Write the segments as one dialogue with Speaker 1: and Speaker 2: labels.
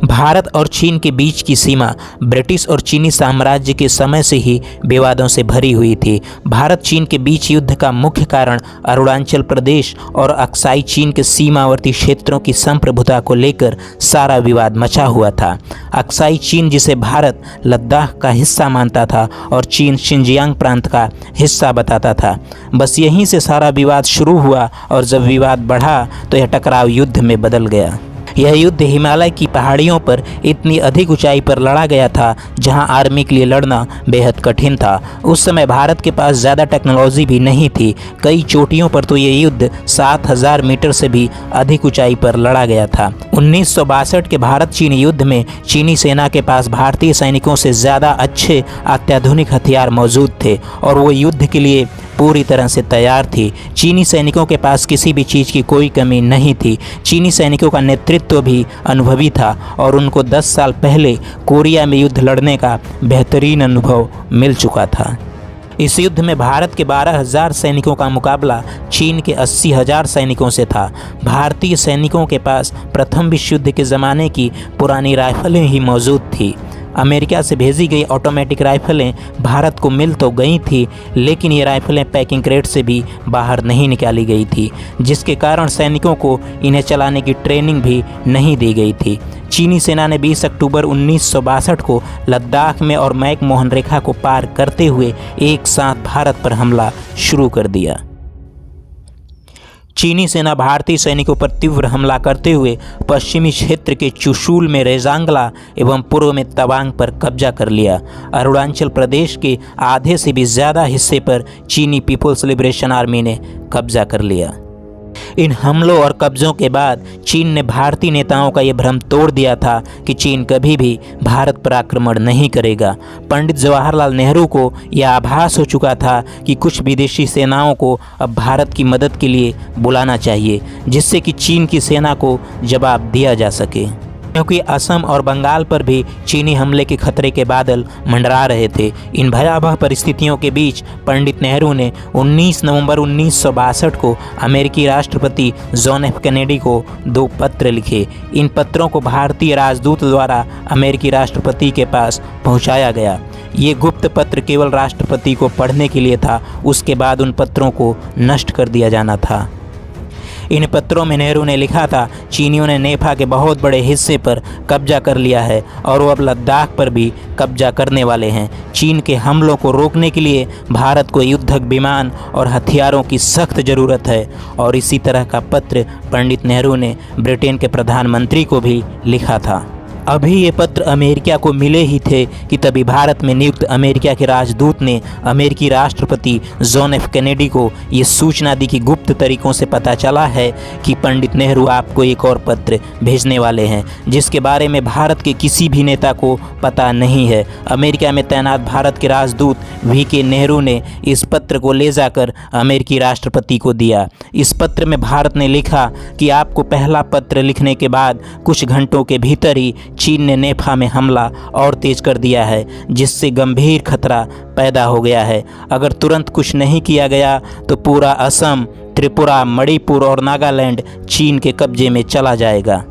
Speaker 1: भारत और चीन के बीच की सीमा ब्रिटिश और चीनी साम्राज्य के समय से ही विवादों से भरी हुई थी। भारत चीन के बीच युद्ध का मुख्य कारण अरुणाचल प्रदेश और अक्साई चीन के सीमावर्ती क्षेत्रों की संप्रभुता को लेकर सारा विवाद मचा हुआ था। अक्साई चीन, जिसे भारत लद्दाख का हिस्सा मानता था, और चीन शिनजियांग प्रांत का हिस्सा बताता था। बस यहीं से सारा विवाद शुरू हुआ और जब विवाद बढ़ा तो यह टकराव युद्ध में बदल गया। यह युद्ध हिमालय की पहाड़ियों पर इतनी अधिक ऊंचाई पर लड़ा गया था जहां आर्मी के लिए लड़ना बेहद कठिन था। उस समय भारत के पास ज़्यादा टेक्नोलॉजी भी नहीं थी। कई चोटियों पर तो ये युद्ध 7000 मीटर से भी अधिक ऊंचाई पर लड़ा गया था। 1962 के भारत चीन युद्ध में चीनी सेना के पास भारतीय सैनिकों से ज़्यादा अच्छे अत्याधुनिक हथियार मौजूद थे और वो युद्ध के लिए पूरी तरह से तैयार थी। चीनी सैनिकों के पास किसी भी चीज़ की कोई कमी नहीं थी। चीनी सैनिकों का नेतृत्व भी अनुभवी था और उनको 10 साल पहले कोरिया में युद्ध लड़ने का बेहतरीन अनुभव मिल चुका था। इस युद्ध में भारत के 12,000 सैनिकों का मुकाबला चीन के 80,000 सैनिकों से था। भारतीय सैनिकों के पास प्रथम विश्व युद्ध के ज़माने की पुरानी राइफलें ही मौजूद थी। अमेरिका से भेजी गई ऑटोमेटिक राइफलें भारत को मिल तो गई थी, लेकिन ये राइफलें पैकिंग क्रेट से भी बाहर नहीं निकाली गई थी, जिसके कारण सैनिकों को इन्हें चलाने की ट्रेनिंग भी नहीं दी गई थी। चीनी सेना ने 20 अक्टूबर 1962 को लद्दाख में और मैकमोहन रेखा को पार करते हुए एक साथ भारत पर हमला शुरू कर दिया। चीनी सेना भारतीय सैनिकों पर तीव्र हमला करते हुए पश्चिमी क्षेत्र के चुशूल में रेजांगला एवं पूर्व में तवांग पर कब्जा कर लिया। अरुणाचल प्रदेश के आधे से भी ज़्यादा हिस्से पर चीनी पीपुल्स लिबरेशन आर्मी ने कब्जा कर लिया। इन हमलों और कब्जों के बाद चीन ने भारतीय नेताओं का ये भ्रम तोड़ दिया था कि चीन कभी भी भारत पर आक्रमण नहीं करेगा। पंडित जवाहरलाल नेहरू को यह आभास हो चुका था कि कुछ विदेशी सेनाओं को अब भारत की मदद के लिए बुलाना चाहिए, जिससे कि चीन की सेना को जवाब दिया जा सके, क्योंकि असम और बंगाल पर भी चीनी हमले के खतरे के बादल मंडरा रहे थे। इन भयावह परिस्थितियों के बीच पंडित नेहरू ने 19 नवंबर 1962 को अमेरिकी राष्ट्रपति जॉन एफ कैनेडी को 2 पत्र लिखे। इन पत्रों को भारतीय राजदूत द्वारा अमेरिकी राष्ट्रपति के पास पहुंचाया गया। ये गुप्त पत्र केवल राष्ट्रपति को पढ़ने के लिए था, उसके बाद उन पत्रों को नष्ट कर दिया जाना था। इन पत्रों में नेहरू ने लिखा था, चीनियों ने नेफा के बहुत बड़े हिस्से पर कब्जा कर लिया है और वो अब लद्दाख पर भी कब्जा करने वाले हैं। चीन के हमलों को रोकने के लिए भारत को युद्धक विमान और हथियारों की सख्त ज़रूरत है। और इसी तरह का पत्र पंडित नेहरू ने ब्रिटेन के प्रधानमंत्री को भी लिखा था। अभी ये पत्र अमेरिका को मिले ही थे कि तभी भारत में नियुक्त अमेरिका के राजदूत ने अमेरिकी राष्ट्रपति जॉन एफ कैनेडी को ये सूचना दी कि गुप्त तरीकों से पता चला है कि पंडित नेहरू आपको एक और पत्र भेजने वाले हैं, जिसके बारे में भारत के किसी भी नेता को पता नहीं है। अमेरिका में तैनात भारत के राजदूत वी.के. नेहरू ने इस पत्र को ले जाकर अमेरिकी राष्ट्रपति को दिया। इस पत्र में भारत ने लिखा कि आपको पहला पत्र लिखने के बाद कुछ घंटों के भीतर ही चीन ने नेफा में हमला और तेज कर दिया है, जिससे गंभीर खतरा पैदा हो गया है। अगर तुरंत कुछ नहीं किया गया तो पूरा असम, त्रिपुरा, मणिपुर और नागालैंड चीन के कब्जे में चला जाएगा।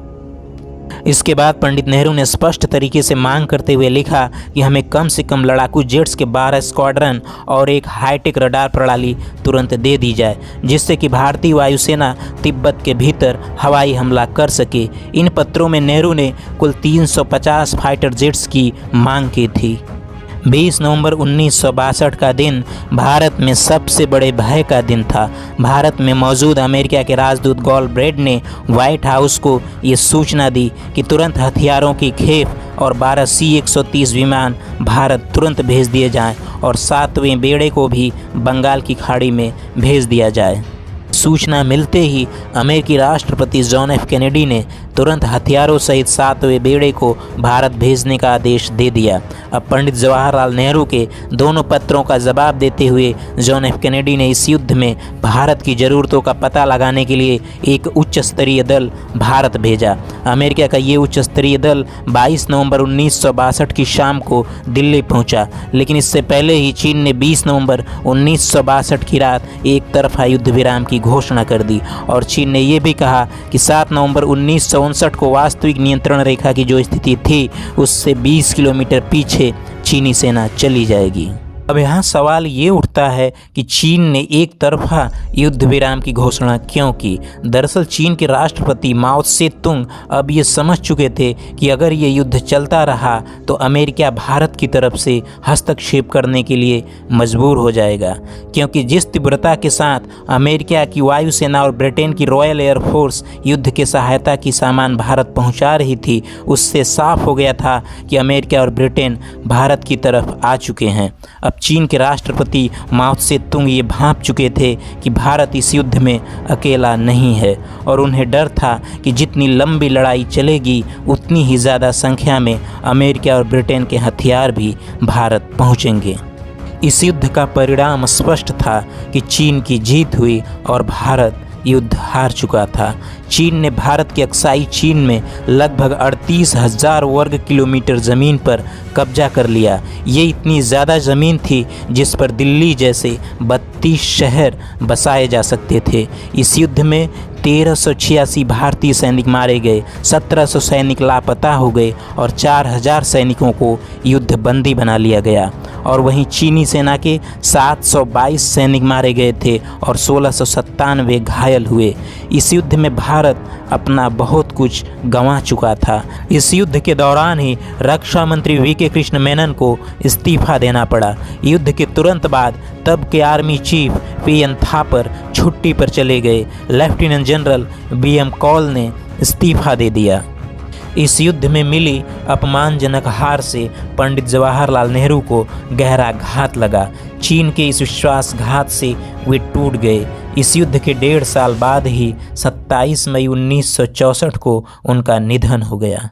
Speaker 1: इसके बाद पंडित नेहरू ने स्पष्ट तरीके से मांग करते हुए लिखा कि हमें कम से कम लड़ाकू जेट्स के 12 स्क्वाड्रन और एक हाईटेक रडार प्रणाली तुरंत दे दी जाए, जिससे कि भारतीय वायुसेना तिब्बत के भीतर हवाई हमला कर सके। इन पत्रों में नेहरू ने कुल 350 फाइटर जेट्स की मांग की थी। 20 नवंबर 1962 का दिन भारत में सबसे बड़े भय का दिन था। भारत में मौजूद अमेरिका के राजदूत गॉलब्रेड ने व्हाइट हाउस को ये सूचना दी कि तुरंत हथियारों की खेप और 12 C-130 विमान भारत तुरंत भेज दिए जाएं और 7वें बेड़े को भी बंगाल की खाड़ी में भेज दिया जाए। सूचना मिलते ही अमेरिकी राष्ट्रपति जॉन एफ कैनेडी ने तुरंत हथियारों सहित 7वें बेड़े को भारत भेजने का आदेश दे दिया। अब पंडित जवाहरलाल नेहरू के दोनों पत्रों का जवाब देते हुए जॉन एफ कैनेडी ने इस युद्ध में भारत की ज़रूरतों का पता लगाने के लिए एक उच्च स्तरीय दल भारत भेजा। अमेरिका का ये उच्च स्तरीय दल 22 नवंबर 1962 की शाम को दिल्ली पहुंचा, लेकिन इससे पहले ही चीन ने 20 नवंबर 1962 की रात एक तरफा युद्ध विराम की घोषणा कर दी और चीन ने ये भी कहा कि 7 नवंबर 1959 को वास्तविक नियंत्रण रेखा की जो स्थिति थी उससे 20 किलोमीटर पीछे चीनी सेना चली जाएगी। अब यहाँ सवाल ये उठता है कि चीन ने एक तरफा युद्ध विराम की घोषणा क्यों की। दरअसल चीन के राष्ट्रपति माओ त्से तुंग अब ये समझ चुके थे कि अगर ये युद्ध चलता रहा तो अमेरिका भारत की तरफ से हस्तक्षेप करने के लिए मजबूर हो जाएगा, क्योंकि जिस तीव्रता के साथ अमेरिका की वायुसेना और ब्रिटेन की रॉयल एयरफोर्स युद्ध के सहायता की सामान भारत पहुँचा रही थी, उससे साफ हो गया था कि अमेरिका और ब्रिटेन भारत की तरफ आ चुके हैं। अब चीन के राष्ट्रपति माओ त्से तुंग ये भांप चुके थे कि भारत इस युद्ध में अकेला नहीं है और उन्हें डर था कि जितनी लंबी लड़ाई चलेगी उतनी ही ज़्यादा संख्या में अमेरिका और ब्रिटेन के हथियार भी भारत पहुंचेंगे। इस युद्ध का परिणाम स्पष्ट था कि चीन की जीत हुई और भारत युद्ध हार चुका था। चीन ने भारत के अक्साई चीन में लगभग 38,000 वर्ग किलोमीटर ज़मीन पर कब्जा कर लिया। ये इतनी ज़्यादा ज़मीन थी जिस पर दिल्ली जैसे 32 शहर बसाए जा सकते थे। इस युद्ध में 1386 भारतीय सैनिक मारे गए, 1700 सैनिक लापता हो गए और 4000 सैनिकों को युद्ध बंदी बना लिया गया। और वहीं चीनी सेना के 722 सैनिक मारे गए थे और 1697 घायल हुए। इस युद्ध में भारत अपना बहुत कुछ गंवा चुका था। इस युद्ध के दौरान ही रक्षा मंत्री वी.के. कृष्ण मेनन को इस्तीफा देना पड़ा। युद्ध के तुरंत बाद तब के आर्मी चीफ पी.एन. थापर छुट्टी पर चले गए। Lieutenant general BM. कौल ने इस्तीफा दे दिया। इस युद्ध में मिली अपमानजनक हार से पंडित जवाहरलाल नेहरू को गहरा घात लगा। चीन के इस विश्वासघात से वे टूट गए। इस युद्ध के 1.5 साल बाद ही 27 मई 1964 को उनका निधन हो गया।